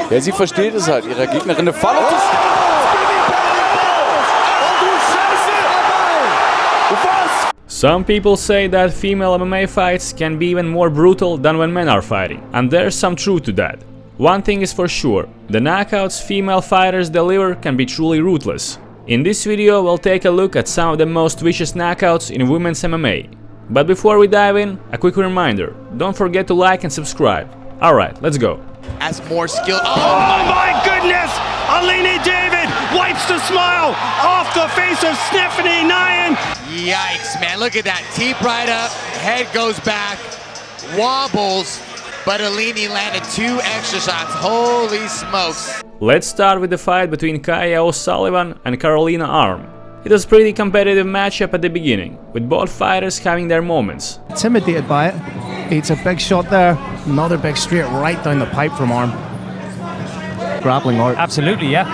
Ja, sie versteht es halt, ihrer Gegnerin eine Falle. Some people say that female MMA fights can be even more brutal than when men are fighting, and there's some truth to that. One thing is for sure, the knockouts female fighters deliver can be truly ruthless. In this video we'll take a look at some of the most vicious knockouts in women's MMA. But before we dive in, a quick reminder, don't forget to like and subscribe. Alright, let's go. As more skill. Oh my goodness! Alina David wipes the smile off the face of Stephanie Nyan. Yikes, man, look at that. Teep right up, head goes back, wobbles, but Alina landed 2 extra shots. Holy smokes. Let's start with the fight between Kaio, Salivan and Karolina Arm. It was a pretty competitive matchup at the beginning, with both fighters having their moments. Intimidated by it. It's a big shot there. Another big straight right down the pipe from Arm. Grappling art. Absolutely, yeah.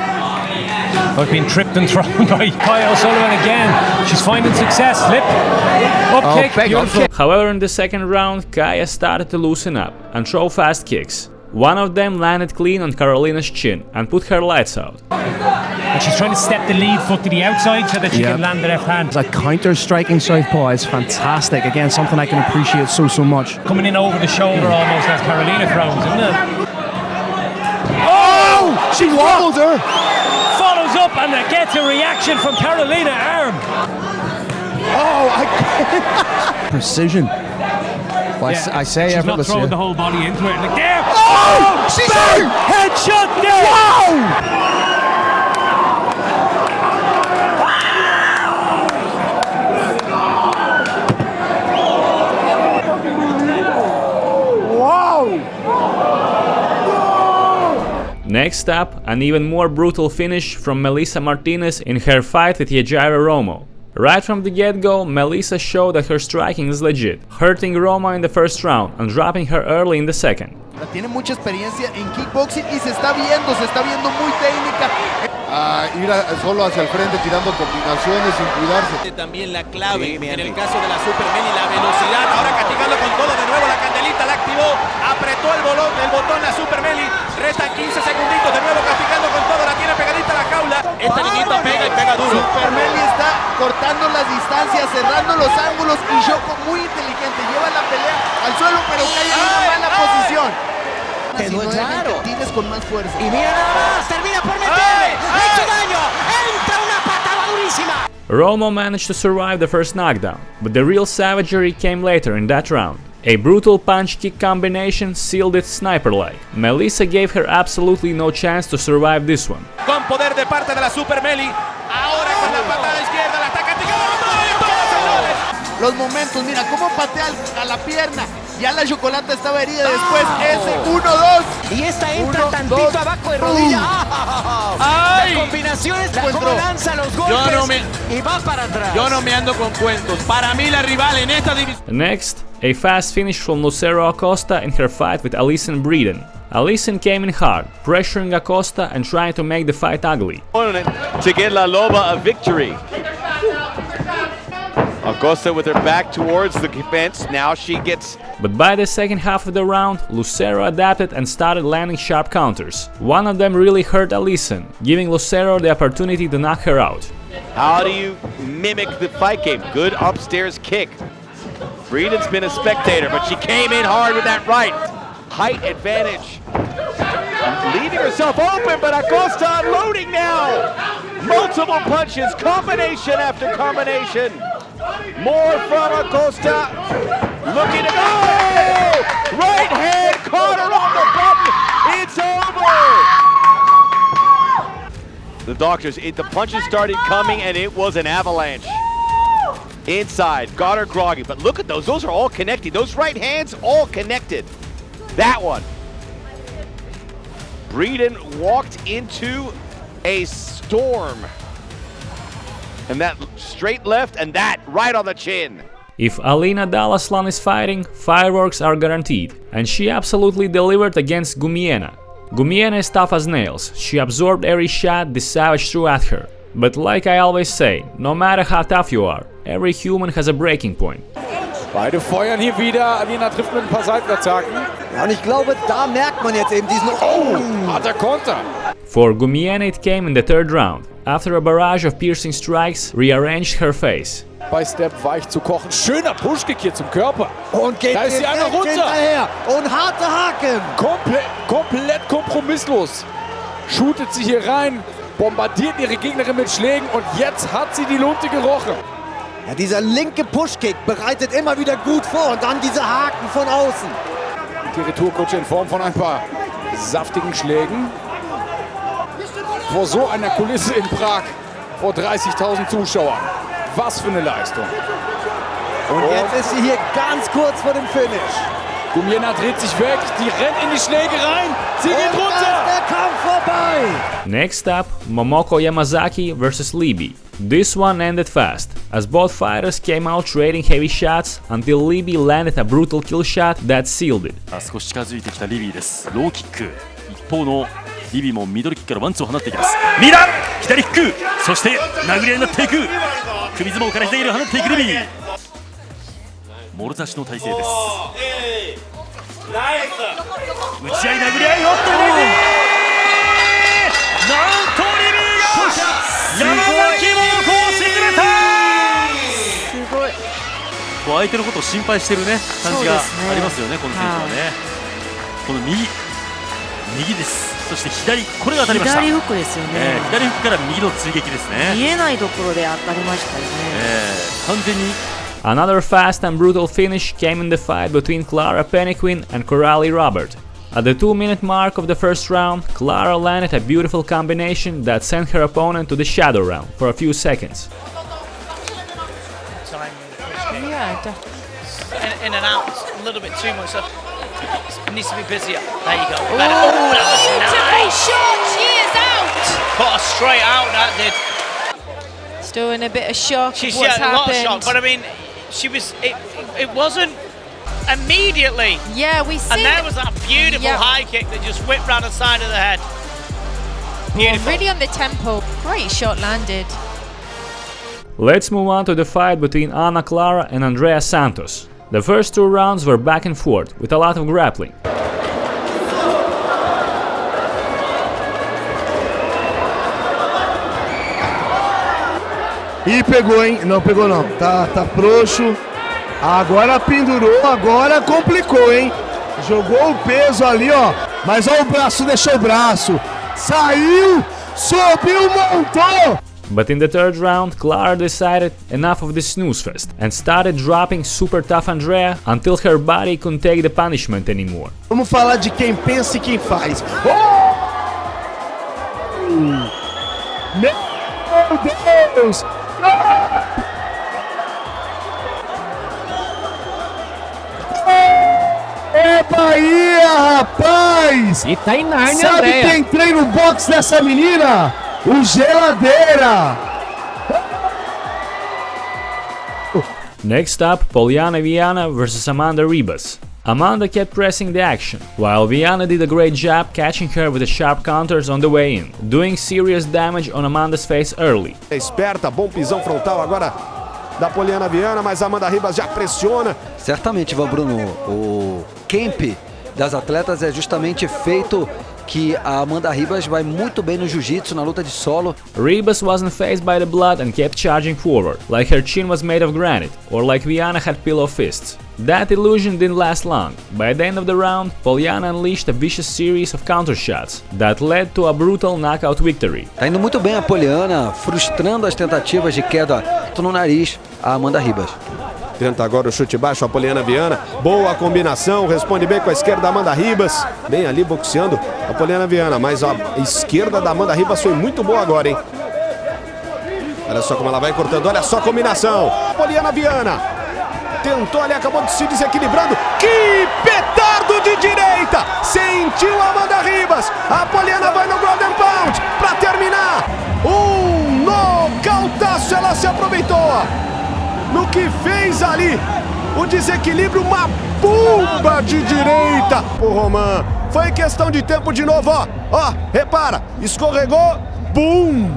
I've been tripped and thrown by Kaio Sullivan again. She's finding success. Slip. Up kick. Beautiful. However, in the second round, Kaio started to loosen up and throw fast kicks. One of them landed clean on Karolina's chin and put her lights out. And she's trying to step the lead foot to the outside so that she can land the left hand. A counter-striking southpaw is fantastic. Again, something I can appreciate so much. Coming in over the shoulder almost as Karolina throws, isn't it? Oh! She wobbled her! Follows up and gets a reaction from Karolina Arm. Oh, precision. Well, Yeah. I say she's not effortless. throwing the whole body into it. Like there! Oh! She's Bang! out! Headshot there! Wow! Next up, an even more brutal finish from Melissa Martinez in her fight with Yajira Romo. Right from the get-go, Melissa showed that her striking is legit, hurting Roma in the first round and dropping her early in the second. Tiene mucha experiencia en kickboxing y se está viendo muy técnica. Ir solo hacia el frente tirando combinaciones sin cuidarse. También la clave en el caso de la Superman y la velocidad. Ahora castigando con todo de nuevo la candelita, la activó, apretó el botón la Supermeli. Restan 15 segunditos, de nuevo castigando con todo, la tiene pegadita a la jaula. Esta niñita pega y pega duro. Supermeli está cortando las distancias, cerrando los ángulos y Yoko muy inteligente. Lleva la pelea al suelo, pero cae en una mala posición. Claro. Tienes con más fuerza. Y mira nada más, termina por meterle. Ha hecho daño. Entra una patada durísima. Romo managed to survive the first knockdown, but the real savagery came later in that round. A brutal punch-kick combination sealed it sniper-like. Melissa gave her absolutely no chance to survive this one. Con poder de parte de la Supermeli. Ahora con la patada izquierda la está castigando. Los momentos, mira cómo patea a la pierna. Ya la chocolata estaba herida después. Ese 1-2. Y esta entra tantito abajo de rodilla. ¡Ay! Las combinaciones, cómo lanza los golpes y va para atrás. Yo no me ando con cuentos. Para mí la rival en esta división. Next, a fast finish from Lucero Acosta in her fight with Alison Breeden. Alison came in hard, pressuring Acosta and trying to make the fight ugly. To get La Loba a victory. Acosta with her back towards the fence, now she gets... But by the second half of the round, Lucero adapted and started landing sharp counters. One of them really hurt Alison, giving Lucero the opportunity to knock her out. How do you mimic the fight game? Good upstairs kick. Breeden's been a spectator, but she came in hard with that right. Height advantage. Leaving herself open, but Acosta unloading now. Multiple punches, combination after combination. More from Acosta. Looking at right hand caught her on the button. It's over. The doctors, the punches started coming and it was an avalanche. Inside, got her groggy, but look at those. Those are all connected. Those right hands all connected. That one. Breeden walked into a storm. And that straight left and that right on the chin. If Alina Dalaslan is fighting, fireworks are guaranteed, and she absolutely delivered against Gumiena. Gumiena is tough as nails, she absorbed every shot this savage threw at her. But like I always say, no matter how tough you are, every human has a breaking point. Beide feuern hier wieder. Alina trifft mit ein paar Seitenattacken. Ja, und ich glaube, da merkt man jetzt eben diesen... Harter Konter. For Gumiana it came in the third round. After a barrage of piercing strikes rearranged her face. Bei Step weich zu kochen. Schöner Pushkick hier zum Körper. Und geht da ist die eine runter. Hinterher. Und harte Haken. Komplett kompromisslos. Shootet sie hier rein, bombardiert ihre Gegnerin mit Schlägen und jetzt hat sie die Lunte gerochen. Ja, dieser linke Pushkick bereitet immer wieder gut vor und dann diese Haken von außen. Die Retourkutsche in Form von ein paar saftigen Schlägen. Vor so einer Kulisse in Prag, vor 30.000 Zuschauern. Was für eine Leistung. Und jetzt ist sie hier ganz kurz vor dem Finish. Gumiana dreht sich weg, die rennt in die Schläge rein, sie geht runter! Ist der Kampf vorbei! Next up, Momoko Yamazaki versus Libby. This one ended fast, as both fighters came out trading heavy shots until Libby landed a brutal kill shot that sealed it. 少し近づいてきたリビーです。ローキック。一方のリビーもミドルキックからワンツーを放っていきます。右だ！左フック。そして殴り合いになっていく。首相撲から左を放っていくリビー。もろ差しの体勢です。打ち合い殴り合いおっとリビー。なんとリビーが山崎桃子を沈めた。すごい。こう相手のことを心配してるね感じがありますよね、この選手はね。この右です。そして左、これが当たりました。左フックですよね。左フックから右の追撃ですね。見えないところで当たりましたよね。完全に。Another fast and brutal finish came in the fight between Clara Penneyquin and Karolina Robert. At the 2-minute mark of the first round, Clara landed a beautiful combination that sent her opponent to the shadow realm for a few seconds. Yeah, in and out a little bit too much. So it needs to be busier. There you go. Oh, that was nice. Shot. She is out. Put her straight out. That did. Still in a bit of shock. She's what's a lot of happened. shock, but I mean, she was. It wasn't immediately. Yeah, we see. And there was that beautiful high kick that just whipped round the side of the head. Beautiful. Really on the tempo. Great shot landed. Let's move on to the fight between Ana Clara and Andrea Santos. The first two rounds were back and forth, with a lot of grappling. Ih, pegou, hein? Não pegou não, tá frouxo. Agora pendurou, agora complicou, hein? Jogou o peso ali, ó. Mas ó o braço, deixou o braço. Saiu, subiu, montou! But in the third round, Clara decided enough of this snooze fest and started dropping super tough Andrea until her body couldn't take the punishment anymore. Vamos falar de quem pensa e quem faz. Meu Deus! É Bahia, rapaz! E tá em Nárnia, Sabe Andrea. quem treina no box dessa menina? O Geladeira! Next up, Poliana Vana versus Amanda Rias. Amanda kept pressing the action, while Vana did a great job catching her with the sharp counters on the way in, doing serious damage on Amanda's face early. Esperta, bom pisão frontal agora da Poliana Vana, mas a Amanda Rias já pressiona. Certamente, Van Bruno, o camp das atletas é justamente feito que a Amanda Rias vai muito bem no jiu-jitsu, na luta de solo. Rias wasn't fazed by the blood and kept charging forward, like her chin was made of granite, or like Vana had pillow fists. That illusion didn't last long. By the end of the round, Poliana unleashed a vicious series of counter shots that led to a brutal knockout victory. Tá indo muito bem a Poliana, frustrando as tentativas de queda no nariz a Amanda Rias. Tenta agora o chute baixo, a Poliana Vana. Boa combinação, responde bem com a esquerda da Amanda Rias. Bem ali boxeando a Poliana Vana, mas a esquerda da Amanda Rias foi muito boa agora, hein? Olha só como ela vai cortando, olha só a combinação. Poliana Vana tentou ali, acabou se desequilibrando. Que petardo de direita! Sentiu a Amanda Rias. A Poliana vai no ground and pound para terminar. Nocautaço, ela se aproveitou. No que fez ali, o desequilíbrio, uma bomba de direita. O Roman, foi questão de tempo de novo, ó, repara, escorregou, bum,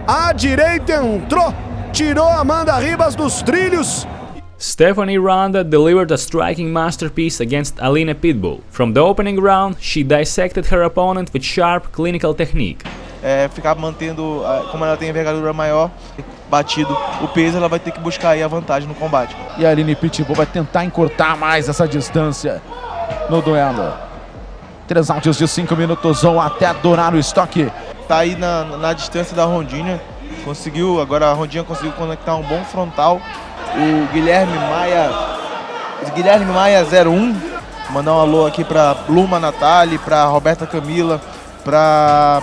a direita entrou, tirou a Amanda Rias dos trilhos. Stephanie Ronda delivered a striking masterpiece against Alina Pitbull. From the opening round, she dissected her opponent with sharp clinical technique. Ficar mantendo, como ela tem envergadura maior, batido o peso, ela vai ter que buscar aí a vantagem no combate. E a Alina Pitbull vai tentar encurtar mais essa distância no duelo. 3 rounds de 5 minutos ou até dourar o estoque. Tá aí na distância da Rondinha. Agora a Rondinha conseguiu conectar um bom frontal. O Guilherme Maia 01, mandar um alô aqui para Bluma Natali, para Roberta Camila, para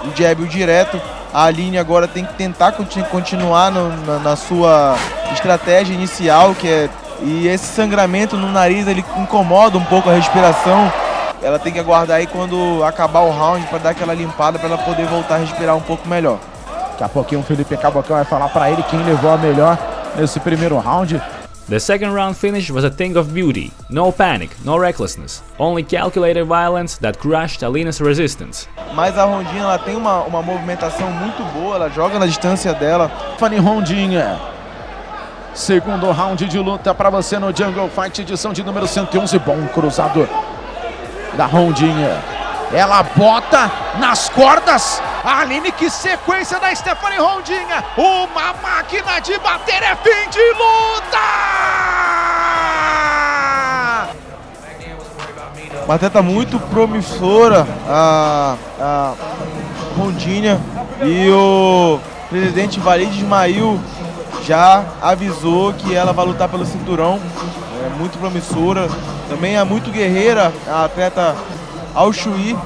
o jab direto. A Aline agora tem que tentar continuar na sua estratégia inicial, e esse sangramento no nariz ele incomoda um pouco a respiração. Ela tem que aguardar aí quando acabar o round para dar aquela limpada para ela poder voltar a respirar um pouco melhor. Daqui a pouquinho o Felipe Cabocão vai falar para ele quem levou a melhor nesse primeiro round. The second round finish was a thing of beauty. No panic, no recklessness, only calculated violence that crushed Alina's resistance. Mas a Rondinha ela tem uma movimentação muito boa, ela joga na distância dela. Fanny Rondinha. Segundo round de luta para você no Jungle Fight, edição de número 111. Bom cruzado da Rondinha. Ela bota nas cordas. A Aline, que sequência da Stephanie Rondinha. Uma máquina de bater, é fim de luta! Uma atleta muito promissora, a Rondinha. E o presidente Valide Ismail já avisou que ela vai lutar pelo cinturão. É muito promissora. Também é muito guerreira a atleta Ao Chui,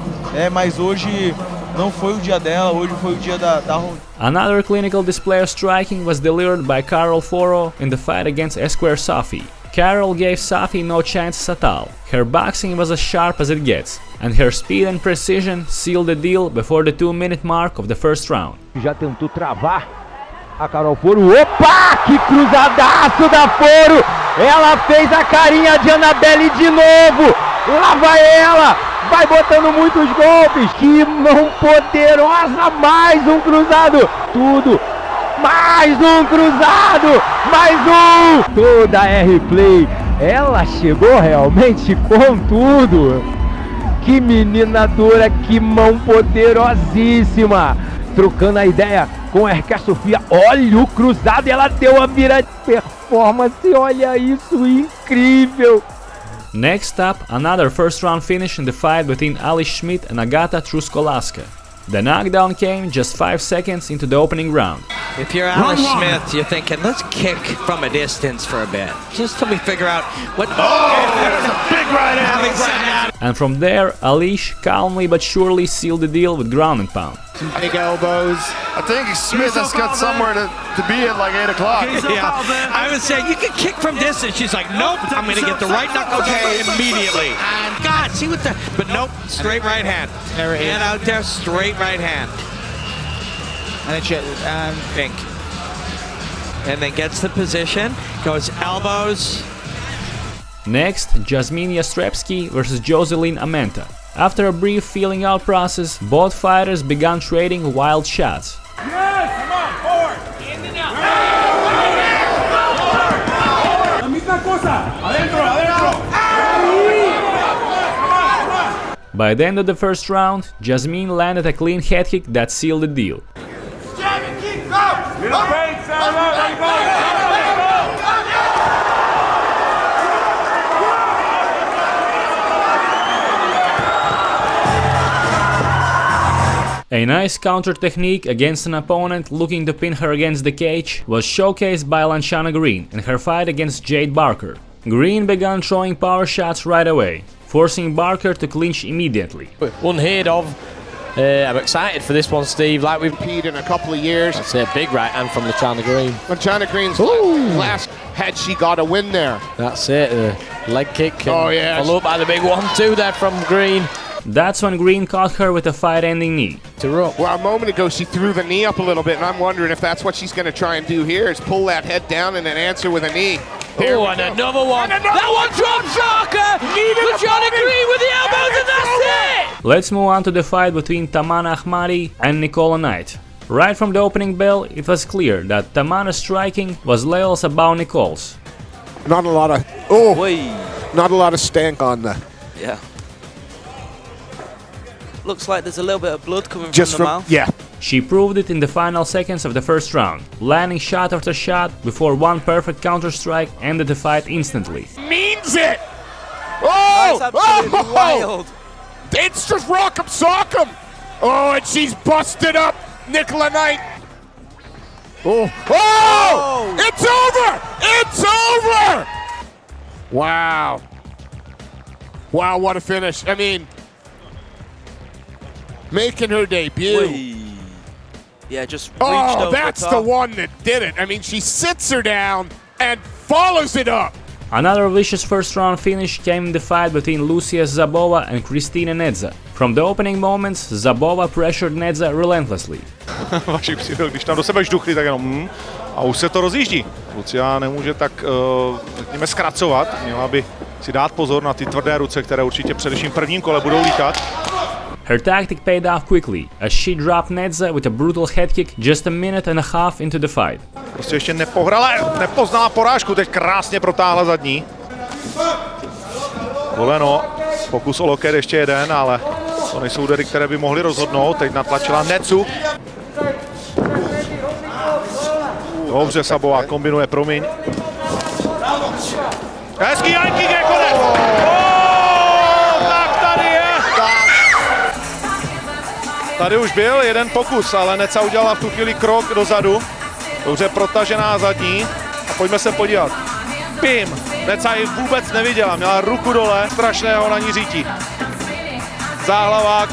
mas hoje não foi o dia dela, hoje foi o dia da Ronda. Another clinical display of striking was delivered by Carol Forro in the fight against Esquire Safi. Carol gave Safi no chances at all. Her boxing was as sharp as it gets, and her speed and precision sealed the deal before the 2-minute mark of the first round. Já tentou travar a Carol Forro. Opa! Que cruzadaço da Forro! Ela fez a carinha de Annabelle de novo! Lá vai ela! Vai botando muitos golpes, que mão poderosa, mais um cruzado, tudo, mais um cruzado, mais um, toda a R-Play, ela chegou realmente com tudo, que menina dura, que mão poderosíssima, trocando a ideia com a RK Sofia, olha o cruzado, ela deu a vira de performance, olha isso, incrível. Next up, another first round finish in the fight between Alice Schmidt and Agata Truskolaska. The knockdown came just 5 seconds into the opening round. If you're Alice Smith, you're thinking, let's kick from a distance for a bit, just till we figure out what... there's a big right hand! And from there, Alice calmly but surely sealed the deal with ground and pound. Big elbows. I think Smith has got somewhere to be at like 8 o'clock. Yeah, I was saying, you can kick from distance. She's like, nope, I'm going to get the right knuckle immediately. And God, see what the... But nope, straight right hand. Hand out there, straight right hand. And then pink. And then gets the position, goes elbows. Next, Jasmine Strepsky versus Jocelyn Amenta. After a brief feeling out process, both fighters began trading wild shots. Yes, come on, forward. In and out. La misma cosa. Adentro, adentro. By the end of the first round, Jasmine landed a clean head kick that sealed the deal. A nice counter technique against an opponent looking to pin her against the cage was showcased by Lanchana Green in her fight against Jade Barker. Green began throwing power shots right away, forcing Barker to clinch immediately. Unheard of. I'm excited for this one, Steve. Like we've repeated in a couple of years. It's a big right hand from Lanchana Green. Lanchana Green's last had she got a win there. That's it. Leg kick. Oh yeah. Followed by the big 1-2 there from Green. That's when Green caught her with a fight-ending knee. Well, a moment ago she threw the knee up a little bit, and I'm wondering if that's what she's going to try and do here, is pull that head down and then answer with a knee. Oh, and another one. That one dropped Sharker! Lanchana Green with the elbows, and that's it! Let's move on to the fight between Tamana Ahmadi and Nicola Knight. Right from the opening bell, it was clear that Tamana's striking was levels above Nicole's. Not a lot of, not a lot of stank on the. Yeah. Looks like there's a little bit of blood coming Just from the mouth. Yeah. She proved it in the final seconds of the first round, landing shot after shot before one perfect counter-strike ended the fight instantly. Means it! Oh! That's absolutely wild. It's just rock'em sock'em! Oh, and she's busted up Nicola Knight. Oh! Oh! It's over! It's over! Wow. Wow, what a finish. I mean, making her debut. Yeah, just reached over that's the the top. one that did it. I mean, she sits her down and follows it up. Another vicious first round finish came in the fight between Lucia Zabova and Kristina Neda. From the opening moments, Zabova pressured Neda relentlessly. Vaši psycho, když tam do sebe žduchli, tak jenom a už se to rozjíždí. Lucia nemůže tak, řekněme, zkracovat. Měla by si dát pozor na ty tvrdé ruce, které určitě především v prvním kole budou lítat. Her tactic paid off quickly, as she dropped Neda with a brutal head kick just a minute and a half into the fight. Prostě ještě nepoznala porážku, teď krásně protáhla zadní. Koleno, pokus o loket ještě jeden, ale to nejsou údery, které by mohly rozhodnout. Teď natlačila Necu. Dobře, Sabová kombinuje, promiň. Hezký Yankee je konec! Tak tady je! Tady už byl jeden pokus, ale Neca udělala v tu chvíli krok dozadu. Dobře protažená zadní. A pojďme se podívat. Pim! Neca ji vůbec neviděla, měla ruku dole, strašného na ní řítí. Záhlavák.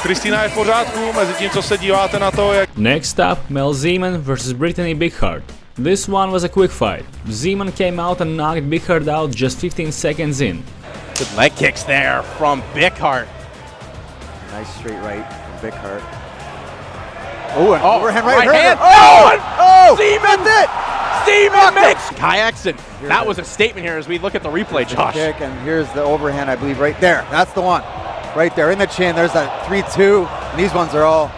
Kristina je v pořádku, mezi tím, co se díváte na to, jak... Next up, Mel Zean versus Brittany Big Hart. This one was a quick fight. Zeman came out and knocked Big Hart out just 15 seconds in. Good leg kicks there from Big Hart. Nice straight right from Big Hart. Oh, an overhand right hand. Oh! Zeman! That's it! Zeman makes kayaks, and that was a statement here as we look at the replay, Josh. Kick, and here's the overhand, I believe, right there. That's the one. Right there in the chin. There's that 3-2. And these ones are all.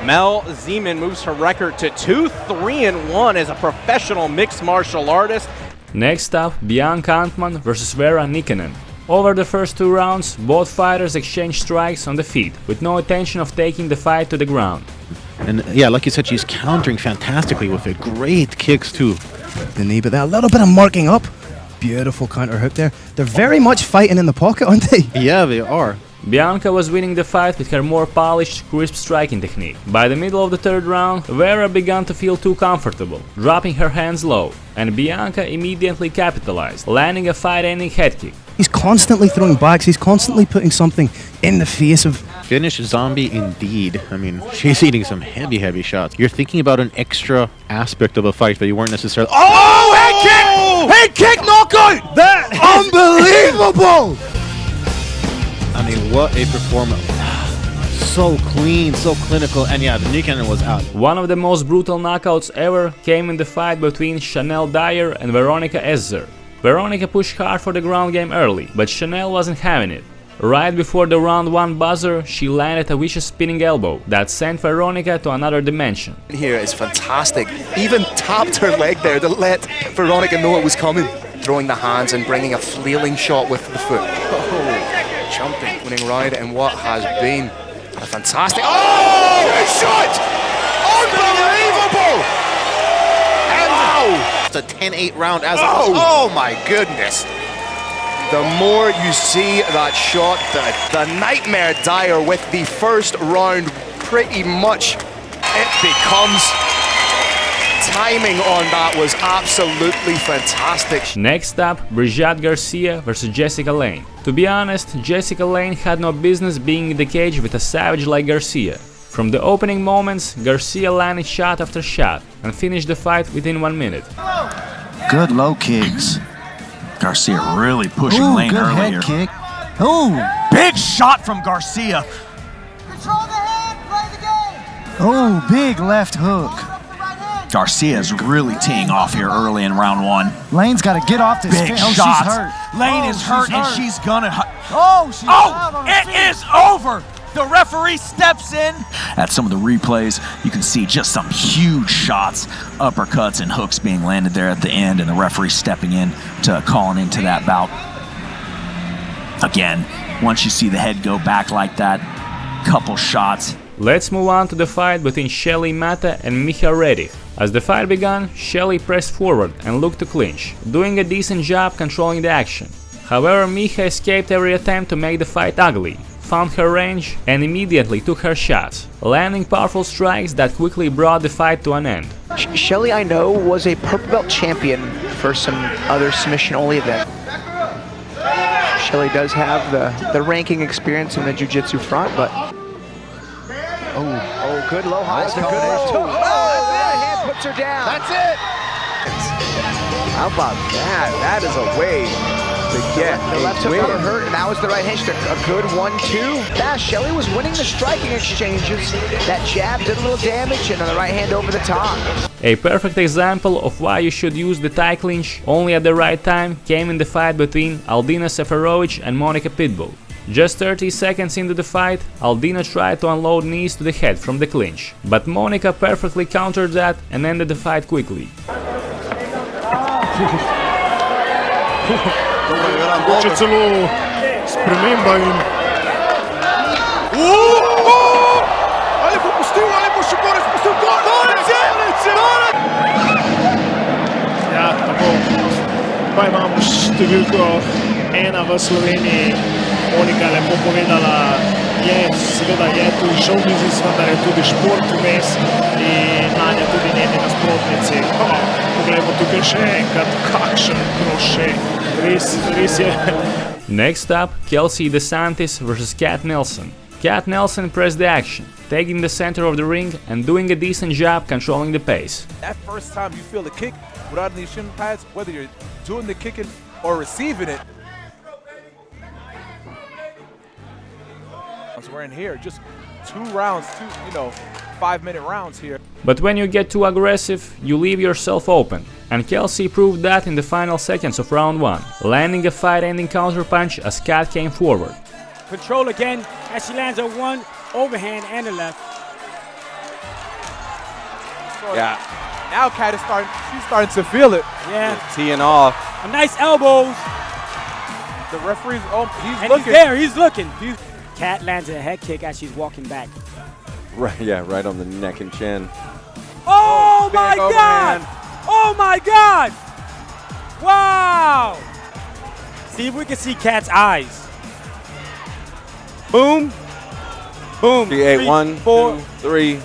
Mel Zeman moves her record to 2-3-1 as a professional mixed martial artist. Next up, Biancman versus Vera Nickin. Over the first two rounds, both fighters exchanged strikes on the feet, with no intention of taking the fight to the ground. And yeah, like you said, she's countering fantastically with it. Great kicks too. The knee, but a little bit of marking up. Beautiful counter hook there. They're very much fighting in the pocket, aren't they? Yeah, they are. Bianca was winning the fight with her more polished, crisp striking technique. By the middle of the third round, Vera began to feel too comfortable, dropping her hands low, and Bianca immediately capitalized, landing a fight-ending head kick. He's constantly throwing backs, he's constantly putting something in the face of... Finish zombie indeed. I mean, she's eating some heavy shots. You're thinking about an extra aspect of a fight that you weren't necessarily... Oh, head kick! Head kick knockout! That unbelievable! I mean, what a performance. So clean, so clinical, and yeah, the Nickin was out. One of the most brutal knockouts ever came in the fight between Chanel Dyer and Veronica Esser. Veronica pushed hard for the ground game early, but Chanel wasn't having it. Right before the round 1 buzzer, she landed a vicious spinning elbow that sent Veronica to another dimension. Here is fantastic. Even tapped her leg there to let Veronica know it was coming. Throwing the hands and bringing a flailing shot with the foot. Oh, jumping, winning round in what has been a fantastic... Oh! Shot! Unbelievable! And wow! It's a 10-8 round as oh my goodness! The more you see that shot, the nightmare Dyer with the first round, pretty much it becomes... Timing on that was absolutely fantastic. Next up, Brigitte Garcia versus Jessica Lane. To be honest, Jessica Lane had no business being in the cage with a savage like Garcia. From the opening moments, Garcia landed shot after shot and finished the fight within 1 minute. Good low kicks. Garcia really pushing Lane good earlier. Head kick. Oh, Big shot from Garcia. control the hand, play the game. Oh, big left hook. Garcia is really teeing off here early in round 1. Lane's got to get off this. Big Oh, shot. she's hurt. Lane Oh, is she's hurt and she's gonna... Oh, she's out on her it feet. is over. The referee steps in. At some of the replays, you can see just some huge shots, uppercuts and hooks being landed there at the end, and the referee stepping in to calling into that bout. Again, once you see the head go back like that, couple shots. Let's move on to the fight between Shelly Mata and Micha Reddick. As the fight began, Shelly pressed forward and looked to clinch, doing a decent job controlling the action. However, Micha escaped every attempt to make the fight ugly, found her range and immediately took her shots, landing powerful strikes that quickly brought the fight to an end. Shelly, I know, was a purple belt champion for some other submission-only event. Shelly does have the ranking experience in the jiu-jitsu front, but... Oh, good low highs and good left hook. Oh, that hand puts her down. That's it. How about that? That is a way to get the left hook never hurt, and that was the right hand. A good 1-2. Yeah, Shelly was winning the striking exchanges. That jab did a little damage, and on the right hand over the top. A perfect example of why you should use the tie clinch only at the right time came in the fight between Aldina Seferovic and Monica Pitbull. Just 30 seconds into the fight, Aldina tried to unload knees to the head from the clinch, but Monica perfectly countered that and ended the fight quickly. Hoće celo sprememba in... Ali bo pustil, ali bo še gore spustil, konec je! Ja, tako. Pa imamo številko 1 v Sloveniji. Monika lepo povedala, seveda je tu šov biznis, vendar je tudi šport vmes in nanje tudi njeni nasprotnici. Poglejmo tukaj še enkrat, kakšen kroše. Res je. Next up, Kelsey DeSantis vs. Kat Nelson. Kat Nelson pressed the action, taking the center of the ring and doing a decent job controlling the pace. That first time you feel the kick without any shin pads, whether you're doing the kicking or receiving it. So we're in here, just 2 rounds, 5-minute rounds here. But when you get too aggressive, you leave yourself open, and Kelsey proved that in the final seconds of round 1, landing a fight-ending counterpunch as Kat came forward. Control again as she lands a 1 overhand and a left. Yeah, now Kat is she's starting to feel it. Yeah. Teeing off. A nice elbows. The referee's, he's looking. He's looking. Kat lands a head kick as she's walking back. Right, yeah, right on the neck and chin. Oh my God! Oh my God! Wow! See if we can see Kat's eyes. Boom. Boom. 1, 2, 3.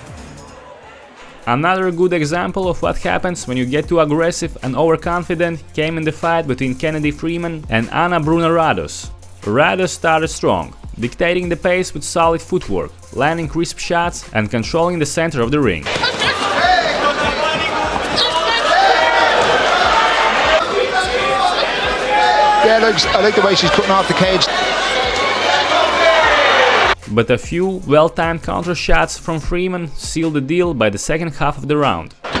Another good example of what happens when you get too aggressive and overconfident came in the fight between Kennedy Freeman and Anna Bruna-Rados. Rados started strong, dictating the pace with solid footwork, landing crisp shots and controlling the center of the ring. Yeah, I like the way she's cutting off the cage. But a few well-timed counter shots from Freeman sealed the deal by the second half of the round. I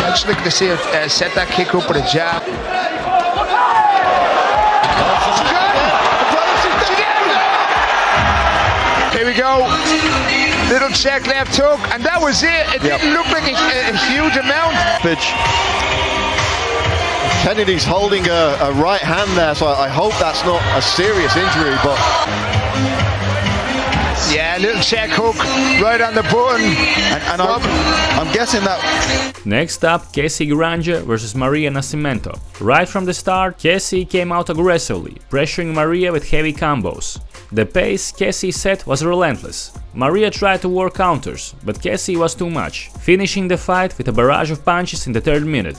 just like to see her set that kick up with a jab. Here we go, little check left hook, and that was it. It didn't look like a huge amount. Kennedy's holding a right hand there, so I hope that's not a serious injury, but... Yeah, little check hook right on the button. And I'm guessing that... Next up, Cassie Granger vs. Maria Nascimento. Right from the start, Cassie came out aggressively, pressuring Maria with heavy combos. The pace Cassie set was relentless. Maria tried to work counters, but Cassie was too much, finishing the fight with a barrage of punches in the 3rd minute.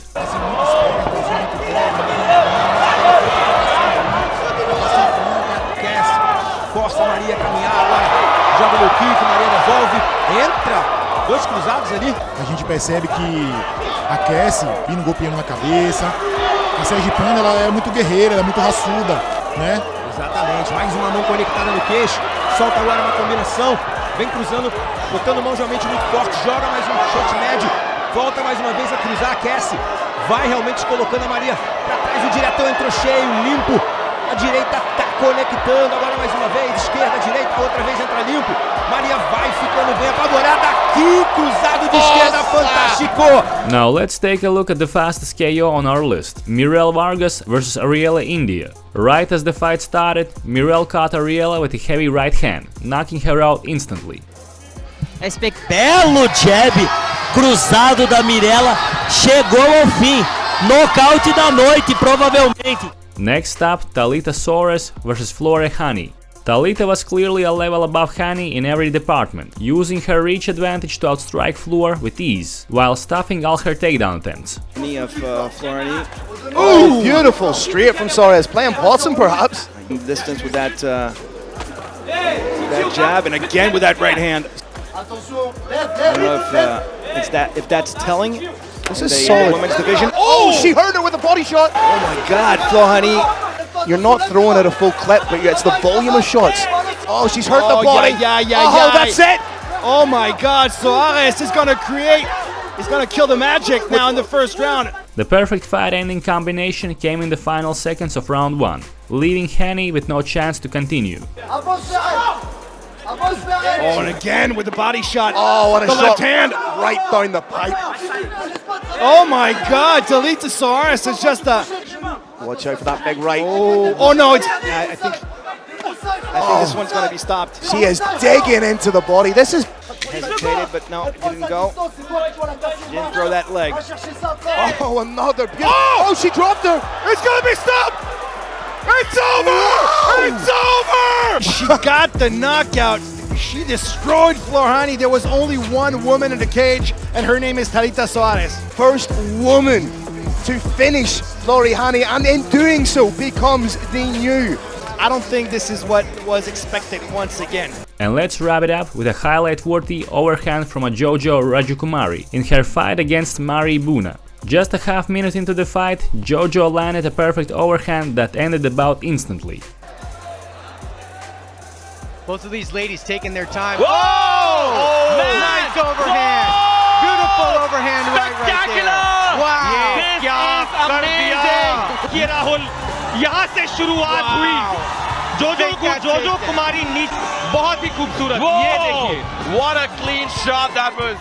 Força a Maria caminhar lá, joga no kick, Maria devolve, entra, 2 cruzados ali. A gente percebe que a Cassie, indo golpeando na cabeça, a sergipana ela é muito guerreira, ela é muito raçuda, né? Exatamente, mais uma mão conectada no queixo, solta agora uma combinação, vem cruzando, botando mão realmente muito forte, joga mais um shot médio, volta mais uma vez a cruzar a Cassie, vai realmente colocando a Maria para trás, o diretão entrou cheio, limpo, a direita tá conectando, agora mais uma vez, esquerda, direita, outra vez entra limpo. Maria vai ficando bem apavorada aqui, cruzado de esquerda, fantástico! Now let's take a look at the fastest KO on our list. Mirel Vargas versus Ariela India. Right as the fight started, Mirel caught Ariela with a heavy right hand, knocking her out instantly. Belo jab cruzado da Mirella, chegou ao fim, nocaute da noite provavelmente. Next up, Talita Soares versus Flore Hani. Talita was clearly a level above Hani in every department, using her reach advantage to outstrike Fleur with ease, while stopping all her takedown attempts. Knee of Florani. Oh, beautiful straight from Soares, playing bottom perhaps. Distance with that jab, and again with that right hand. I don't know if that's telling. This is solid. Women's division. Oh, she hurt her with a body shot. Oh my God, Florani. You're not throwing at a full clip, but it's the volume of shots. Oh, she's hurt the body. Oh, that's it. Oh my God, Soares is gonna kill the magic now in the first round. The perfect fight-ending combination came in the final seconds of round 1, leaving Hani with no chance to continue. Oh, and again with the body shot. Oh, what a the shot. left hand. Right down the pipe. Oh my God, Talita Soares is just a... Watch out for that big right. Oh no, I think this one's going to be stopped. She is digging into the body. This is... Hesitated, but no, it didn't go. Didn't throw that leg. Oh, another beautiful... Oh, she dropped her. It's going to be stopped. It's over! It's over! She got the knockout. She destroyed Florani. There was only one woman in the cage, and her name is Talita Soares. First woman to finish Flore Hani, and in doing so becomes the new. I don't think this is what was expected once again. And let's wrap it up with a highlight-worthy overhand from a Jojo Rajukumari in her fight against Mari Buna. Just a half minute into the fight, Jojo landed a perfect overhand that ended the bout instantly. Both of these ladies taking their time. Whoa! Oh, nice overhand. Whoa! Beautiful overhand Spectacular! Wow! This is amazing! ये राहुल यहाँ से शुरुआत हुई। जोजो कुमारी नीचे बहुत ही खूबसूरत। ये देखिए। What a clean shot that was.